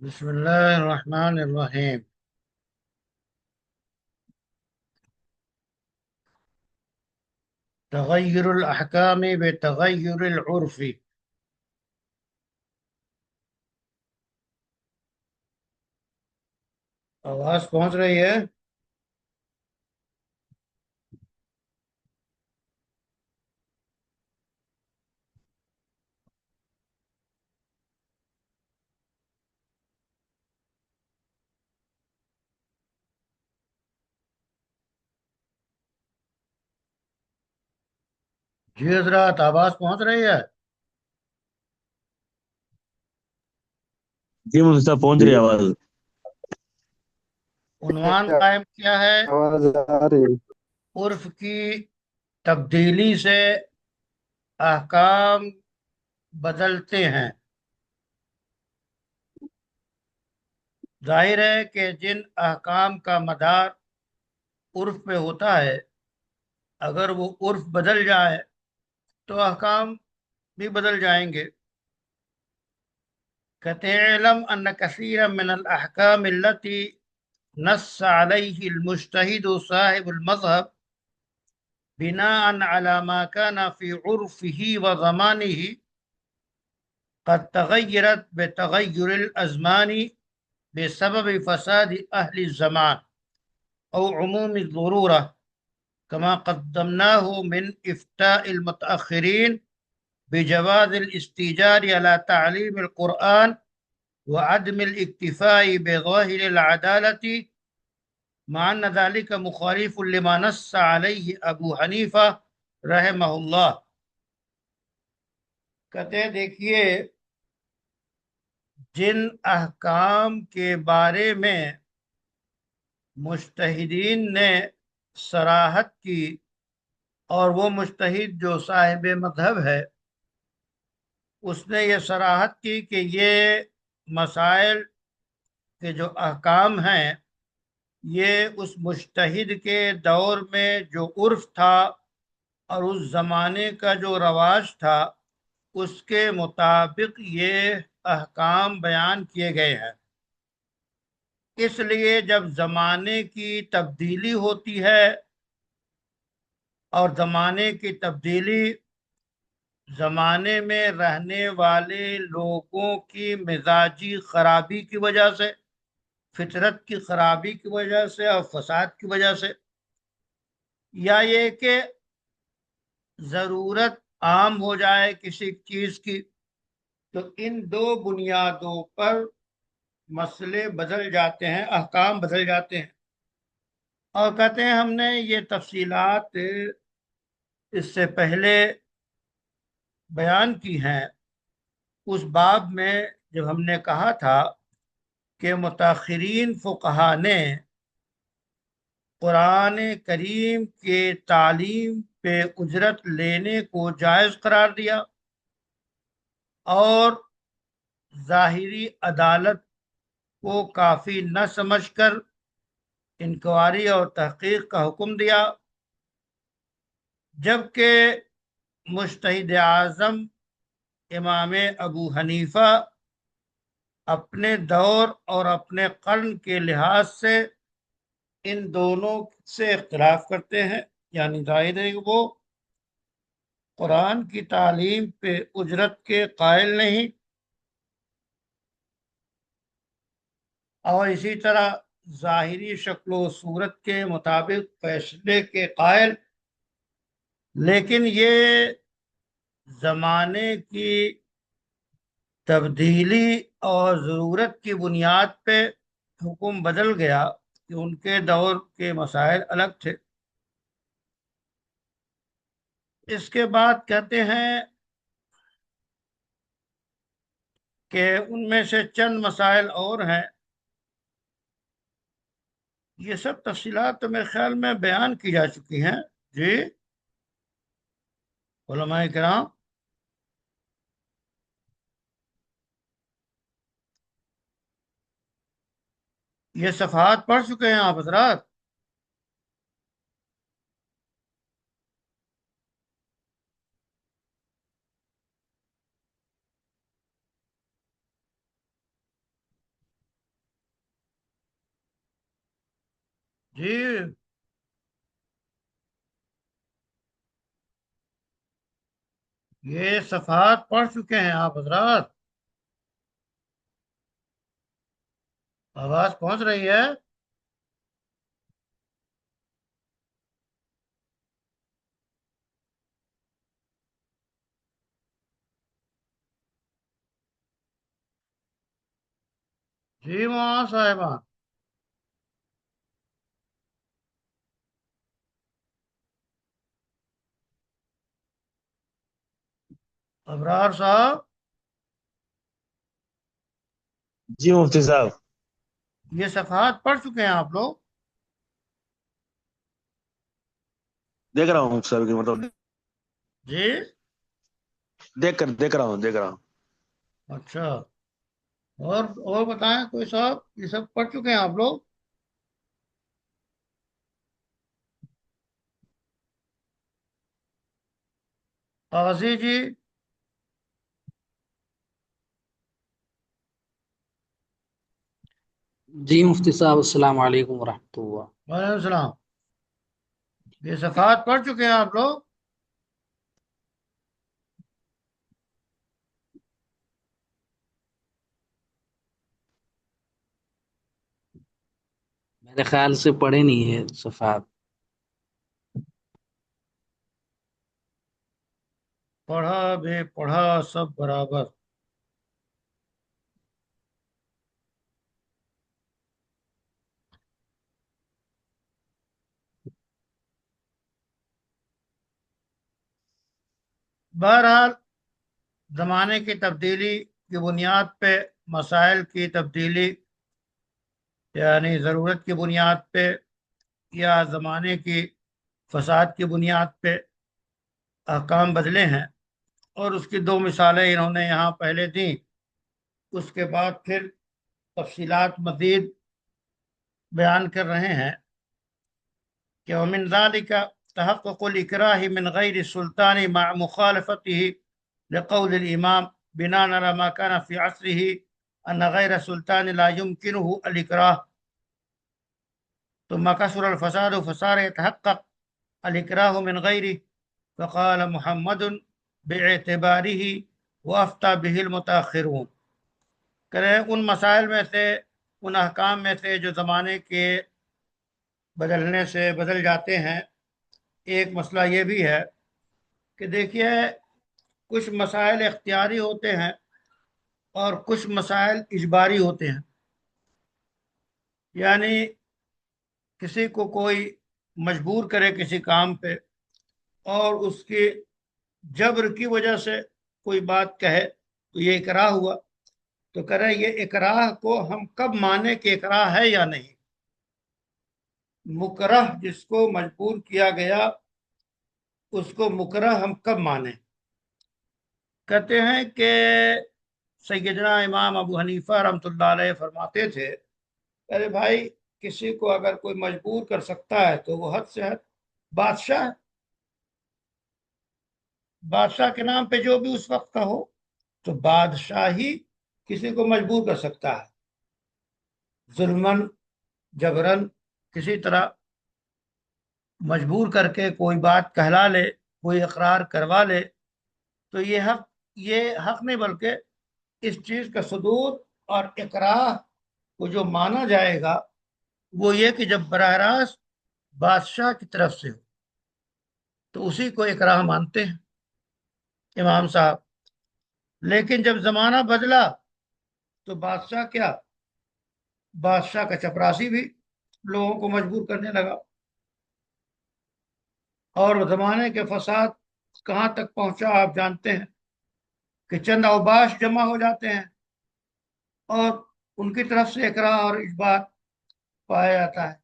بسم الله الرحمن الرحيم. تغير الأحكام بتغير العرف. آواز پہنچ رہی ہے؟ جی حضرات، آواز پہنچ رہی ہے؟ جی مجھے صاحب پہنچ جی رہی ہے آواز۔ عنوان قائم کیا ہے؟ آواز آ رہی ہے۔ عرف کی تبدیلی سے احکام بدلتے ہیں۔ ظاہر ہے کہ جن احکام کا مدار عرف پہ ہوتا ہے، اگر وہ عرف بدل جائے تو احکام بھی بدل جائیں گے۔ کہتے ہیں علم ان کثیر من الاحکام التي نص عليه المجتهد صاحب المذهب بناء على ما كان في عرفه وزمانه قد تغيرت بتغير الأزمان بسبب فساد أهل الزمان أو عموم الضرورة، كما قدمناه من إفتاء المتأخرين بجواز الاستئجار على تعليم القرآن وعدم الاكتفاء بظاهر العدالة، مع أن ذلك مخالف لما نص عليه أبو حنيفة رحمه الله۔ کہتے ہیں دیکھیے، جن احکام کے بارے میں مجتہدین نے صراحت کی، اور وہ مجتہد جو صاحب مذہب ہے اس نے یہ صراحت کی کہ یہ مسائل کے جو احکام ہیں، یہ اس مجتہد کے دور میں جو عرف تھا اور اس زمانے کا جو رواج تھا اس کے مطابق یہ احکام بیان کیے گئے ہیں۔ اس لیے جب زمانے کی تبدیلی ہوتی ہے، اور زمانے کی تبدیلی زمانے میں رہنے والے لوگوں کی مزاجی خرابی کی وجہ سے، فطرت کی خرابی کی وجہ سے اور فساد کی وجہ سے، یا یہ کہ ضرورت عام ہو جائے کسی چیز کی، تو ان دو بنیادوں پر مسئلے بدل جاتے ہیں، احکام بدل جاتے ہیں۔ اور کہتے ہیں ہم نے یہ تفصیلات اس سے پہلے بیان کی ہیں، اس باب میں جب ہم نے کہا تھا کہ متاخرین فقہا نے قرآن کریم کے تعلیم پہ اجرت لینے کو جائز قرار دیا، اور ظاہری عدالت کو کافی نہ سمجھ کر انکواری اور تحقیق کا حکم دیا، جبکہ مجتہد اعظم امام ابو حنیفہ اپنے دور اور اپنے قرن کے لحاظ سے ان دونوں سے اختلاف کرتے ہیں، یعنی ظاہر ہے کہ وہ قرآن کی تعلیم پہ اجرت کے قائل نہیں، اور اسی طرح ظاہری شکل و صورت کے مطابق فیصلے کے قائل، لیکن یہ زمانے کی تبدیلی اور ضرورت کی بنیاد پہ حکم بدل گیا کہ ان کے دور کے مسائل الگ تھے۔ اس کے بعد کہتے ہیں کہ ان میں سے چند مسائل اور ہیں، یہ سب تفصیلات تو میرے خیال میں بیان کی جا چکی ہیں۔ جی علماء کرام، یہ صفحات پڑھ چکے ہیں آپ حضرات؟ جی یہ صفحات پڑھ چکے ہیں آپ حضرات؟ آواز پہنچ رہی ہے؟ جی ماں صاحبہ. ابرار صاحب، جی مفتی صاحب. یہ صفحات پڑھ چکے ہیں آپ لوگ؟ دیکھ رہا ہوں مفتی صاحب کی مطلب جی. دیکھ رہا ہوں. اچھا. اور بتائیں کوئی صاحب، یہ سب پڑھ چکے ہیں آپ لوگ؟ قاضی جی. جی مفتی صاحب السلام علیکم ورحمۃ اللہ. وعلیکم السلام. یہ صفحات پڑھ چکے ہیں آپ لوگ؟ میرے خیال سے پڑھے نہیں ہے صفحات. پڑھا بے پڑھا سب برابر. بہرحال زمانے کی تبدیلی کی بنیاد پہ مسائل کی تبدیلی، یعنی ضرورت کی بنیاد پہ یا زمانے کی فساد کی بنیاد پہ احکام بدلے ہیں، اور اس کی دو مثالیں انہوں نے یہاں پہلے دیں. اس کے بعد پھر تفصیلات مزید بیان کر رہے ہیں کہ ومن ذلك تحقق الإكراه من غير السلطان مع مخالفته لقول الإمام بناء على ما كان في عصره أن غير السلطان لا يمكنه الإكراه، ثم كثر الفساد فصار يتحقق الإكراه من غيره، فقال محمد باعتباره وأفتى به المتأخرون. کریں ان مسائل میں سے، ان احکام میں سے جو زمانے کے بدلنے سے بدل جاتے ہیں، ایک مسئلہ یہ بھی ہے کہ دیکھیے کچھ مسائل اختیاری ہوتے ہیں اور کچھ مسائل اجباری ہوتے ہیں. یعنی کسی کو کوئی مجبور کرے کسی کام پہ، اور اس کی جبر کی وجہ سے کوئی بات کہے تو یہ اکراہ ہوا. تو کرے یہ اکراہ کو ہم کب مانیں کہ اکراہ ہے یا نہیں؟ مکرہ جس کو مجبور کیا گیا اس کو مکرہ ہم کب مانیں؟ کہتے ہیں کہ سیدنا امام ابو حنیفہ رحمۃ اللہ علیہ فرماتے تھے، ارے بھائی کسی کو اگر کوئی مجبور کر سکتا ہے تو وہ حد سے حد بادشاہ ہے. بادشاہ کے نام پہ جو بھی اس وقت کا ہو، تو بادشاہ ہی کسی کو مجبور کر سکتا ہے، ظلمن جبرن کسی طرح مجبور کر کے کوئی بات کہلا لے، کوئی اقرار کروا لے. تو یہ حق نہیں، بلکہ اس چیز کا صدور اور اقرار کو جو مانا جائے گا وہ یہ کہ جب براہ راست بادشاہ کی طرف سے ہو تو اسی کو اقرار مانتے ہیں امام صاحب. لیکن جب زمانہ بدلا تو بادشاہ کیا، بادشاہ کا چپراسی بھی لوگوں کو مجبور کرنے لگا. اور زمانے کے فساد کہاں تک پہنچا آپ جانتے ہیں کہ چند اوباش جمع ہو جاتے ہیں اور ان کی طرف سے اقرار اور اجبار پایا جاتا ہے.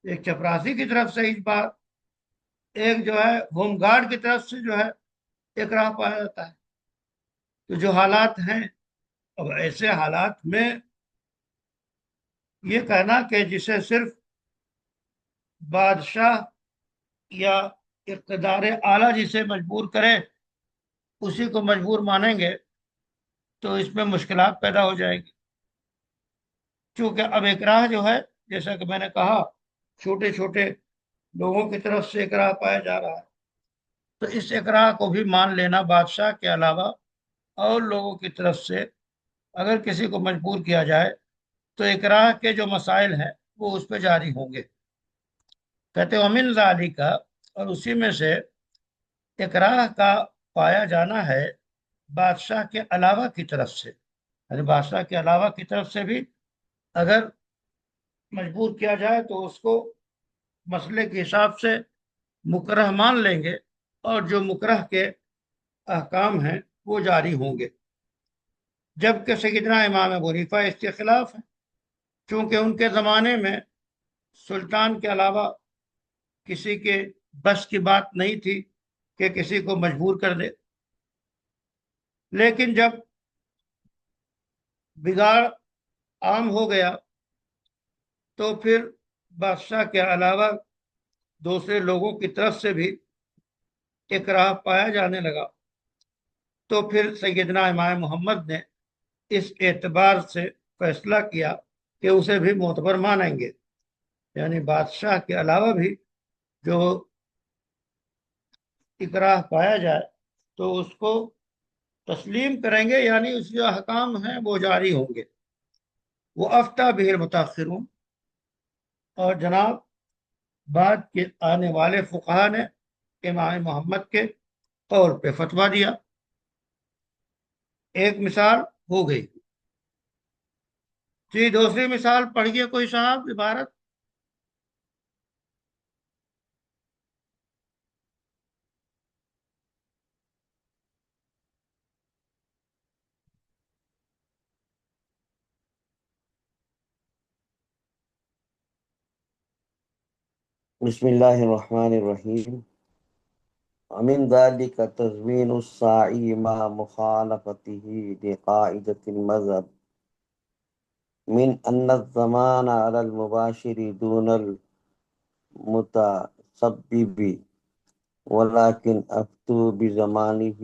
ایک چپراسی کی طرف سے اجبار، ایک جو ہے ہوم گارڈ کی طرف سے جو ہے اقرار پایا جاتا ہے. تو جو حالات ہیں، اب ایسے حالات میں یہ کہنا کہ جسے صرف بادشاہ یا اقتدار اعلیٰ جسے مجبور کرے اسی کو مجبور مانیں گے تو اس میں مشکلات پیدا ہو جائے گی. چونکہ اب اکراہ جو ہے، جیسا کہ میں نے کہا چھوٹے چھوٹے لوگوں کی طرف سے اکراہ پایا جا رہا ہے، تو اس اکراہ کو بھی مان لینا بادشاہ کے علاوہ اور لوگوں کی طرف سے اگر کسی کو مجبور کیا جائے تو اکراہ کے جو مسائل ہیں وہ اس پہ جاری ہوں گے۔ کہتے ومن ذالک کا، اور اسی میں سے اکراہ کا پایا جانا ہے بادشاہ کے علاوہ کی طرف سے، یعنی بادشاہ کے علاوہ کی طرف سے بھی اگر مجبور کیا جائے تو اس کو مسئلے کے حساب سے مکرہ مان لیں گے، اور جو مکرہ کے احکام ہیں وہ جاری ہوں گے۔ جبکہ سیدنا امام ابو حنیفہ اس کے خلاف ہیں، چونکہ ان کے زمانے میں سلطان کے علاوہ کسی کے بس کی بات نہیں تھی کہ کسی کو مجبور کر دے، لیکن جب بگاڑ عام ہو گیا تو پھر بادشاہ کے علاوہ دوسرے لوگوں کی طرف سے بھی اکراہ پایا جانے لگا، تو پھر سیدنا امام محمد نے اس اعتبار سے فیصلہ کیا کہ اسے بھی معتبر مانیں گے، یعنی بادشاہ کے علاوہ بھی جو اکراہ پایا جائے تو اس کو تسلیم کریں گے، یعنی اس جو احکام ہیں وہ جاری ہوں گے۔ وہ افتہ به المتاخرون، اور جناب بعد کے آنے والے فقہا نے امام محمد کے قول پہ فتویٰ دیا۔ ایک مثال ہو گئی، جی دوسری مثال پڑھیے کوئی صاحب عبارت۔ بسم اللہ الرحمن الرحیم۔ ومن ذلك تزمین الساعی مع مخالفته لقاعدة المذهب من ان الضمان على المباشر دون المتسبب ولكن افتوا بزمانه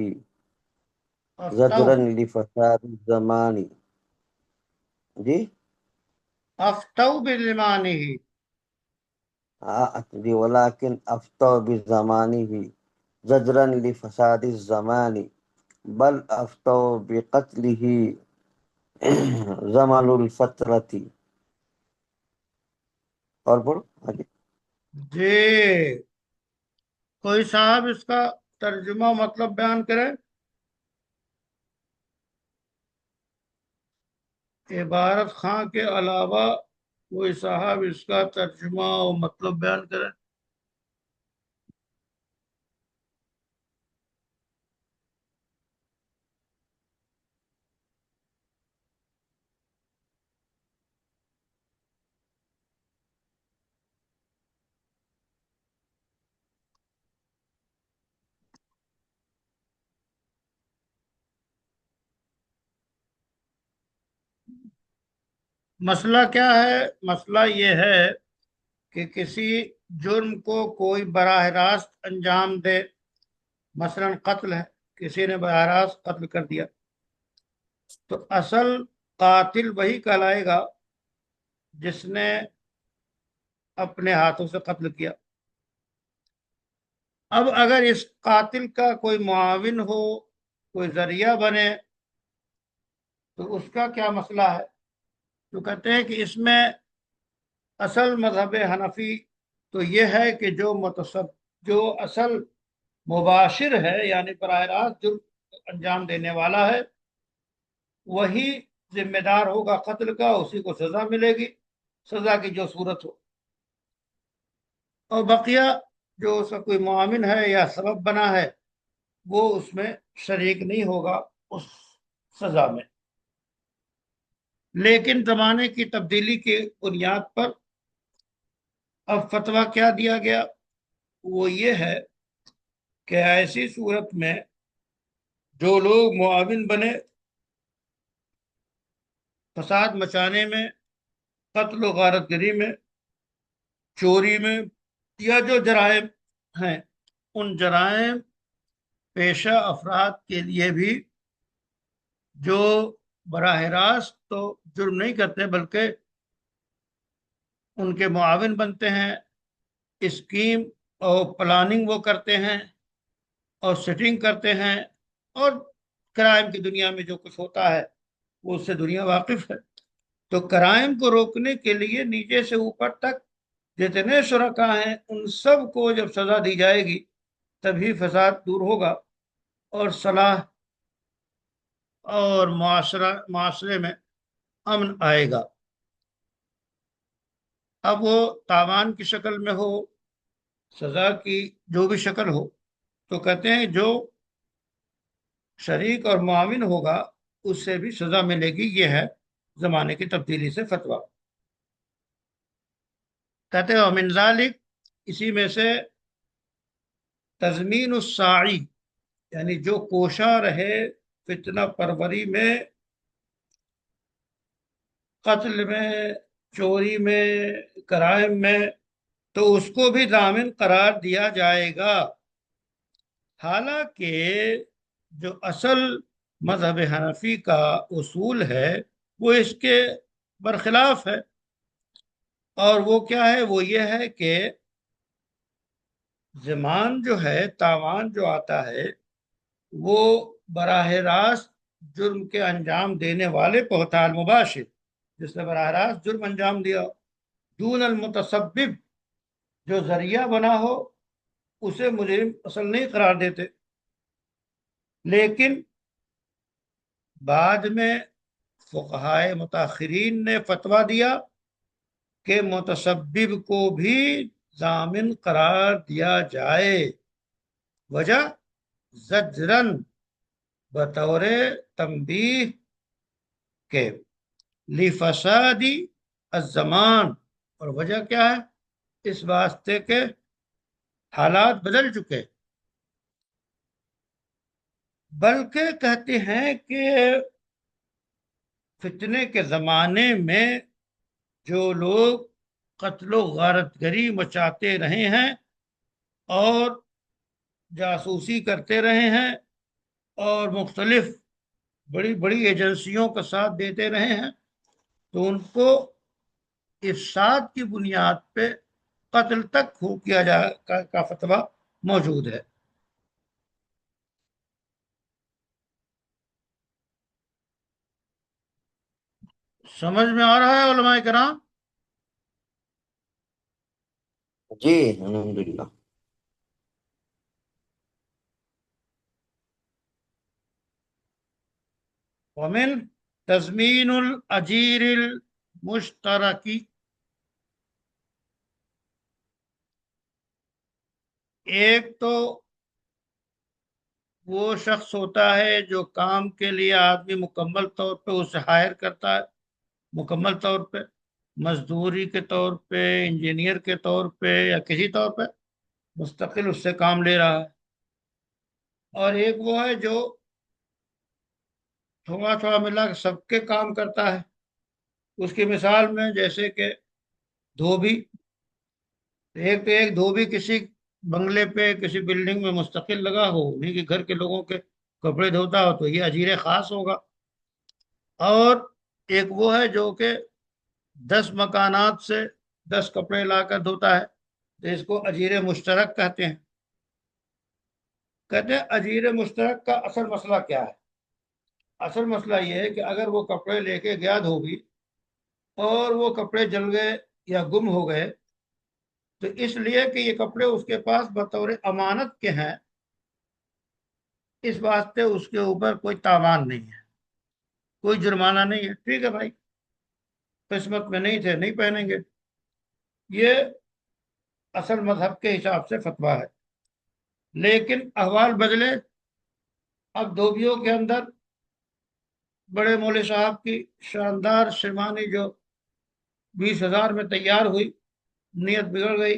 زجرا افتو لفساد الزمان۔ جی افتو بالزمانہ، جی ولكن افتوا بزمانه زجرا لفساد الزمان بل افتوا بقتله زمن الفترتی۔ اور پڑھو آگے۔ جی کوئی صاحب اس کا ترجمہ مطلب بیان کرے، عبارت خاں کے علاوہ کوئی صاحب اس کا ترجمہ اور مطلب بیان کرے۔ مسئلہ کیا ہے؟ مسئلہ یہ ہے کہ کسی جرم کو کوئی براہ راست انجام دے، مثلا قتل ہے، کسی نے براہ راست قتل کر دیا تو اصل قاتل وہی کہلائے گا جس نے اپنے ہاتھوں سے قتل کیا۔ اب اگر اس قاتل کا کوئی معاون ہو، کوئی ذریعہ بنے، تو اس کا کیا مسئلہ ہے؟ تو کہتے ہیں کہ اس میں اصل مذہب حنفی تو یہ ہے کہ جو اصل مباشر ہے، یعنی براہ راست جرم انجام دینے والا ہے، وہی ذمہ دار ہوگا قتل کا، اسی کو سزا ملے گی، سزا کی جو صورت ہو، اور بقیہ جو اس کا کوئی معاون ہے یا سبب بنا ہے وہ اس میں شریک نہیں ہوگا اس سزا میں۔ لیکن زمانے کی تبدیلی کی بنیاد پر اب فتویٰ کیا دیا گیا، وہ یہ ہے کہ ایسی صورت میں جو لوگ معاون بنے فساد مچانے میں، قتل و غارت گری میں، چوری میں، یا جو جرائم ہیں، ان جرائم پیشہ افراد کے لیے بھی جو براہ راست تو جرم نہیں کرتے بلکہ ان کے معاون بنتے ہیں، اسکیم اور پلاننگ وہ کرتے ہیں اور سیٹنگ کرتے ہیں، اور کرائم کی دنیا میں جو کچھ ہوتا ہے وہ اس سے دنیا واقف ہے۔ تو کرائم کو روکنے کے لیے نیچے سے اوپر تک جتنے شرکا ہیں ان سب کو جب سزا دی جائے گی تبھی فساد دور ہوگا اور صلاح اور معاشرے میں امن آئے گا۔ اب وہ تاوان کی شکل میں ہو، سزا کی جو بھی شکل ہو، تو کہتے ہیں جو شریک اور معاون ہوگا اس سے بھی سزا ملے گی۔ یہ ہے زمانے کی تبدیلی سے فتویٰ۔ کہتے ہیں ومن ذالک، اسی میں سے تضمین الساعی، یعنی جو کوشاں رہے فتنہ پروری میں، قتل میں، چوری میں، کرائم میں، تو اس کو بھی ضامن قرار دیا جائے گا۔ حالانکہ جو اصل مذہب حنفی کا اصول ہے وہ اس کے برخلاف ہے، اور وہ کیا ہے؟ وہ یہ ہے کہ ضمان جو ہے، تاوان جو آتا ہے، وہ براہ راست جرم کے انجام دینے والے پہ ہوتا ہے، المباشر، جس نے براہ راست جرم انجام دیا، دون المتسبب، جو ذریعہ بنا ہو اسے مجرم اصل نہیں قرار دیتے۔ لیکن بعد میں فقہائے متاخرین نے فتویٰ دیا کہ متسبب کو بھی ضامن قرار دیا جائے۔ وجہ زجرن، بطور تنبیہ کے، لفساد الزمان، اور وجہ کیا ہے؟ اس واسطے کے حالات بدل چکے۔ بلکہ کہتے ہیں کہ فتنے کے زمانے میں جو لوگ قتل و غارت گری مچاتے رہے ہیں اور جاسوسی کرتے رہے ہیں اور مختلف بڑی بڑی ایجنسیوں کا ساتھ دیتے رہے ہیں، تو ان کو افساد کی بنیاد پہ قتل تک کیا جائے کا فتویٰ موجود ہے۔ سمجھ میں آ رہا ہے علماء کرام؟ جی الحمدللہ۔ ومن تضمین الاجیر المشترکی، ایک تو وہ شخص ہوتا ہے جو کام کے لیے آدمی مکمل طور پہ اسے ہائر کرتا ہے، مکمل طور پہ مزدوری کے طور پہ، انجینئر کے طور پہ، یا کسی طور پہ مستقل اس سے کام لے رہا ہے۔ اور ایک وہ ہے جو تھوڑا تھوڑا ملا کے سب کے کام کرتا ہے۔ اس کی مثال میں جیسے کہ دھوبی، ایک تو ایک دھوبی کسی بنگلے پہ کسی بلڈنگ میں مستقل لگا ہو، انہیں کے گھر کے لوگوں کے کپڑے دھوتا ہو، تو یہ اجیر خاص ہوگا۔ اور ایک وہ ہے جو کہ 10 مکانات سے 10 کپڑے لا کر دھوتا ہے، تو اس کو اجیر مشترک کہتے ہیں۔ کہتے ہیں اجیر مشترک کا اصل مسئلہ کیا ہے؟ اصل مسئلہ یہ ہے کہ اگر وہ کپڑے لے کے گیا دھوبی اور وہ کپڑے جل گئے یا گم ہو گئے، تو اس لیے کہ یہ کپڑے اس کے پاس بطور امانت کے ہیں، اس واسطے اس کے اوپر کوئی تاوان نہیں ہے، کوئی جرمانہ نہیں ہے۔ ٹھیک ہے بھائی، قسمت میں نہیں تھے، نہیں پہنیں گے۔ یہ اصل مذہب کے حساب سے فتویٰ ہے۔ لیکن احوال بدلے، اب دھوبیوں کے اندر بڑے مولوی صاحب کی شاندار شیروانی جو 20,000 میں تیار ہوئی، نیت بگڑ گئی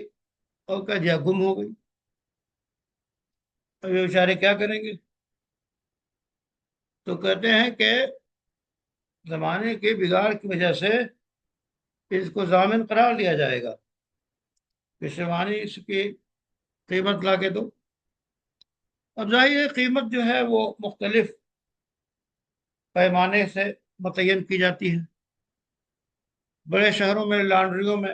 اور کہہ دیا گم ہو گئی۔ اب یہ بیچارے کیا کریں گے؟ تو کہتے ہیں کہ زمانے کے بگاڑ کی وجہ سے اس کو ضامن قرار دیا جائے گا کہ شیروانی اس کی قیمت لا کے دو۔ اب ظاہر ہے قیمت جو ہے وہ مختلف پیمانے سے متعین کی جاتی ہے۔ بڑے شہروں میں لانڈریوں میں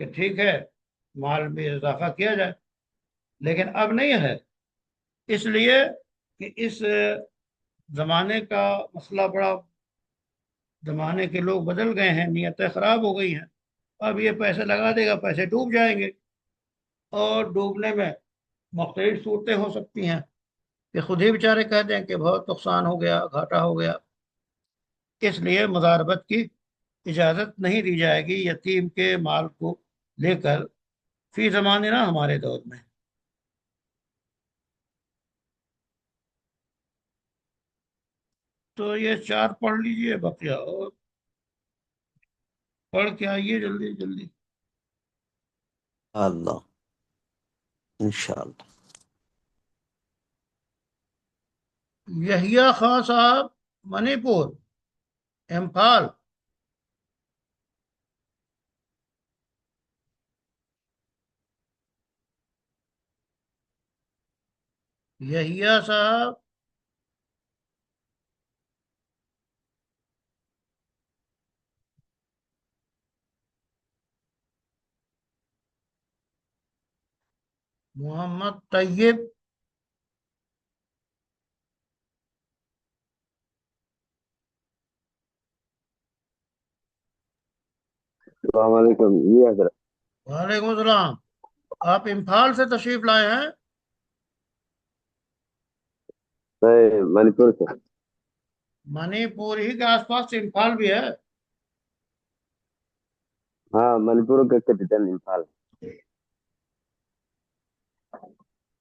کہ ٹھیک ہے مال میں اضافہ کیا جائے، لیکن اب نہیں ہے، اس لیے کہ اس زمانے کا مسئلہ بڑا، زمانے کے لوگ بدل گئے ہیں، نیتیں خراب ہو گئی ہیں، اب یہ پیسے لگا دے گا، پیسے ڈوب جائیں گے، اور ڈوبنے میں مختلف صورتیں ہو سکتی ہیں کہ خود ہی بیچارے کہہ دیں کہ بہت نقصان ہو گیا، گھاٹا ہو گیا، اس لیے مضاربت کی اجازت نہیں دی جائے گی یتیم کے مال کو لے کر، فی زمانے نہ ہمارے دور میں۔ تو یہ چار پڑھ لیجئے، بقیہ اور پڑھ کے آئیے جلدی جلدی۔ اللہ انشاءاللہ۔ یحییٰ خان صاحب، منی پور، امپھال۔ یحییٰ صاحب، محمد طیب، السلام علیکم جی حضرت۔ وعلیکم السلام۔ آپ امپھال سے تشریف لائے ہیں؟ میں منی پور سے۔ منی پور ہی کے آس پاس امپھال بھی ہے؟ ہاں منی پور کا capital Imphal.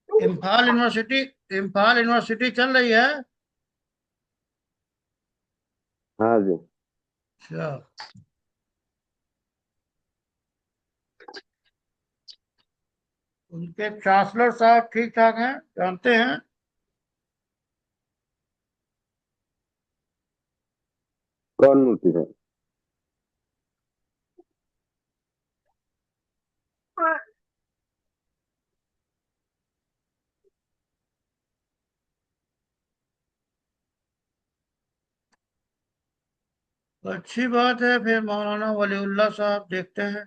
Imphal university, Imphal university چل رہی ہے؟ ہاں جی۔ اچھا، ان کے چانسلر صاحب ٹھیک ٹھاک ہیں، جانتے ہیں؟ کون مفتی ہے؟ اچھی بات ہے، پھر مولانا ولی اللہ صاحب دیکھتے ہیں۔